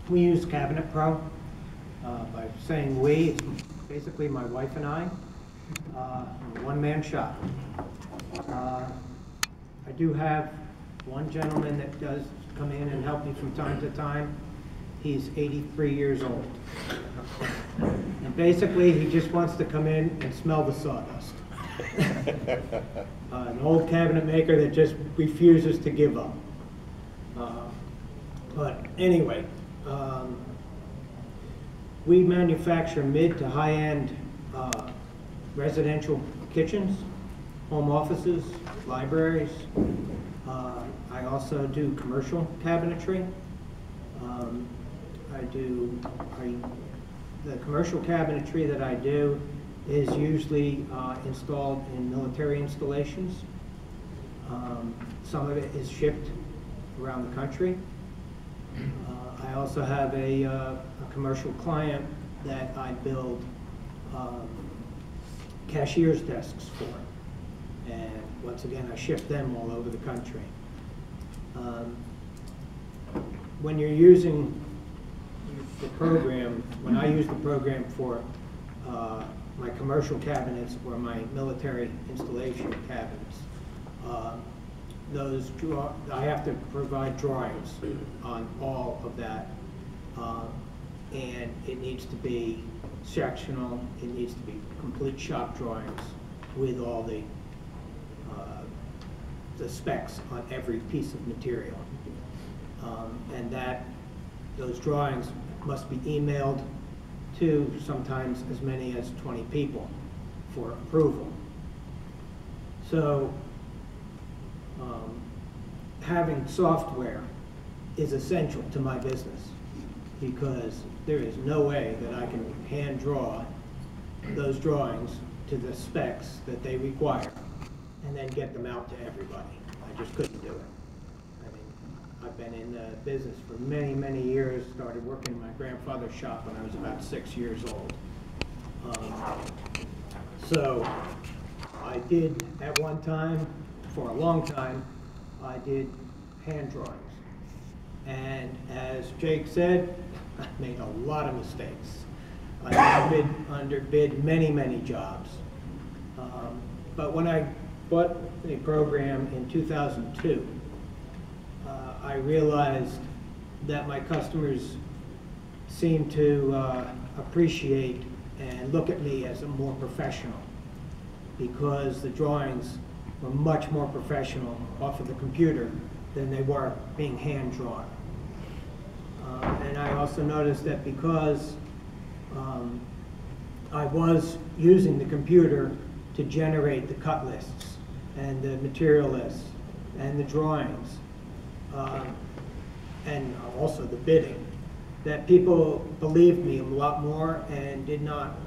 We use Cabinet Pro. By saying we, it's basically my wife and I, a one-man shop. I do have one gentleman that does come in and help me from time to time. He's 83 years old. And basically, he just wants to come in and smell the sawdust. An old cabinet maker that just refuses to give up. But anyway, we manufacture mid to high-end residential kitchens, home offices, libraries. I also do commercial cabinetry. The commercial cabinetry that I do is usually installed in military installations. Some of it is shipped around the country. I also have a commercial client that I build cashier's desks for. And once again, I ship them all over the country. When you're using the program, when I use the program for my commercial cabinets or my military installation cabinets, I have to provide drawings on all of that, and it needs to be sectional. It needs to be complete shop drawings with all the specs on every piece of material, and those drawings must be emailed to sometimes as many as 20 people for approval. So having software is essential to my business, because there is no way that I can hand draw those drawings to the specs that they require and then get them out to everybody. I just couldn't do it. I mean, I've been in the business for many, many years, started working in my grandfather's shop when I was about 6 years old. So I did at one time, for a long time, I did hand drawings. And as Jake said, I made a lot of mistakes. I underbid many, many jobs. But when I bought the program in 2002, I realized that my customers seemed to appreciate and look at me as a more professional, because the drawings were much more professional off of the computer than they were being hand drawn. And I also noticed that because I was using the computer to generate the cut lists and the material lists and the drawings, and also the bidding, that people believed me a lot more and did not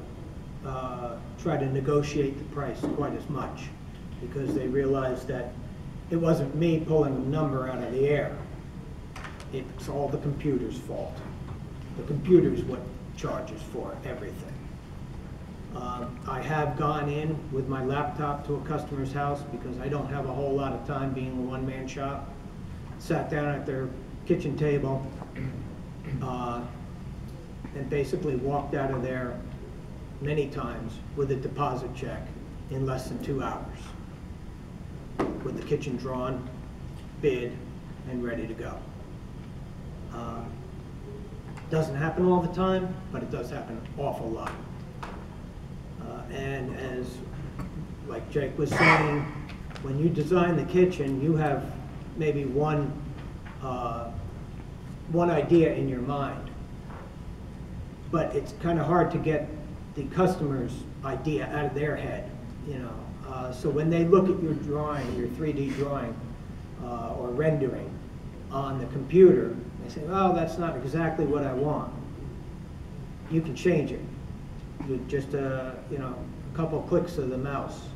try to negotiate the price quite as much, because they realized that it wasn't me pulling a number out of the air. It's all the computer's fault. The computer's what charges for everything. I have gone in with my laptop to a customer's house, because I don't have a whole lot of time being a one-man shop. Sat down at their kitchen table and basically walked out of there many times with a deposit check in less than 2 hours, with the kitchen drawn, bid, and ready to go. Doesn't happen all the time, but it does happen an awful lot. And as like Jake was saying, when you design the kitchen, you have maybe one idea in your mind, but it's kind of hard to get the customer's idea out of their head, you know. So when they look at your drawing, your 3D drawing or rendering on the computer, they say, "Oh, that's not exactly what I want." You can change it with just you know, a couple of clicks of the mouse.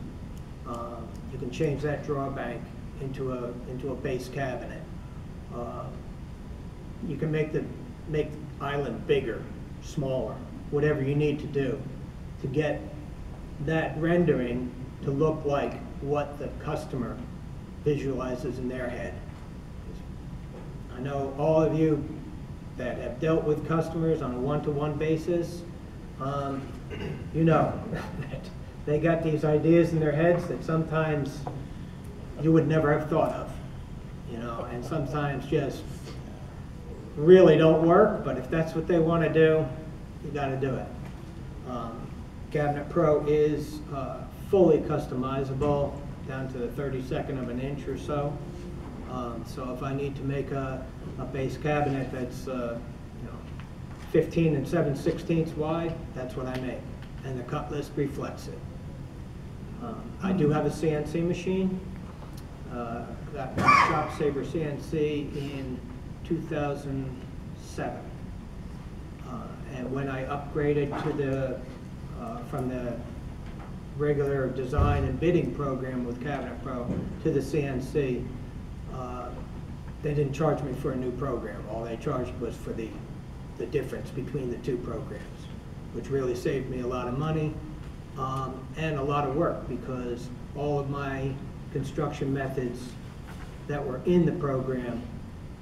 You can change that drawer bank into a base cabinet. You can make the island bigger, smaller, whatever you need to do to get that rendering to look like what the customer visualizes in their head. I know all of you that have dealt with customers on a one-to-one basis, you know, that they got these ideas in their heads that sometimes you would never have thought of, you know, and sometimes just really don't work, but if that's what they want to do, you got to do it. Cabinet Pro is fully customizable down to the 32nd of an inch or so. So if I need to make a base cabinet that's 15 7/16 wide, that's what I make, and the cut list reflects it. I do have a CNC machine. Got my Shop Saver CNC in 2007. And when I upgraded to the from the regular design and bidding program with Cabinet Pro to the CNC, they didn't charge me for a new program. All they charged was for the difference between the two programs, which really saved me a lot of money and a lot of work, because all of my construction methods that were in the program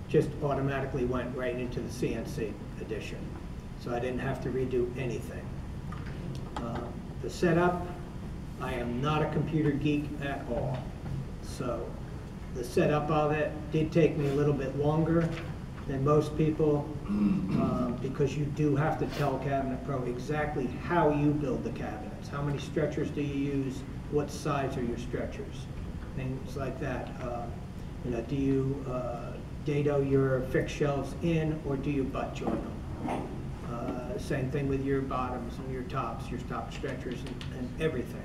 just automatically went right into the CNC edition. So I didn't have to redo anything. The setup, I am not a computer geek at all. So the setup of it did take me a little bit longer than most people, because you do have to tell Cabinet Pro exactly how you build the cabinets. How many stretchers do you use? What size are your stretchers? Things like that. You know, do you dado your fixed shelves in, or do you butt join them? Same thing with your bottoms and your top stretchers and everything.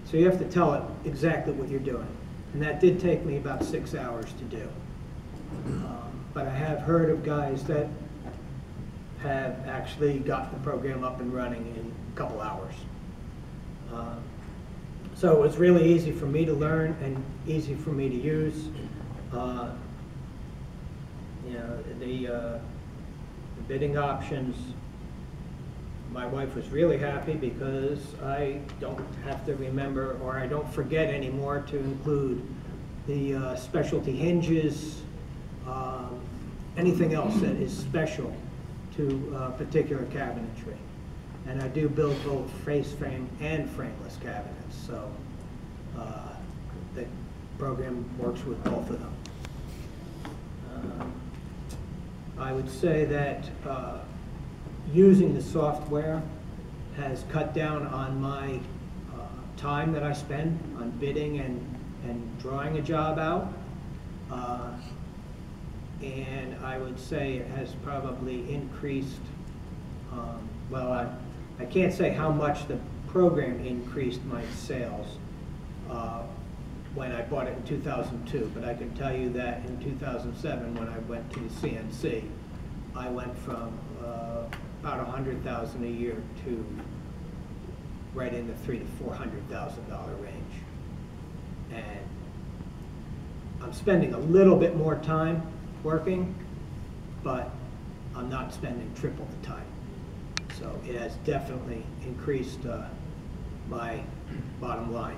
So you have to tell it exactly what you're doing. And that did take me about 6 hours to do. But I have heard of guys that have actually got the program up and running in a couple hours. So it was really easy for me to learn and easy for me to use. You know, the bidding options, my wife was really happy because I don't have to remember, or I don't forget anymore to include the specialty hinges, anything else that is special to particular cabinetry. And I do build both face frame and frameless cabinets, so the program works with both of them. I would say that using the software has cut down on my time that I spend on bidding and drawing a job out. And I would say it has probably increased, well, I can't say how much the program increased my sales when I bought it in 2002, but I can tell you that in 2007, when I went to the CNC, I went from about $100,000 a year to right in the $300,000 to $400,000 range. And I'm spending a little bit more time working, but I'm not spending triple the time. So it has definitely increased my bottom line.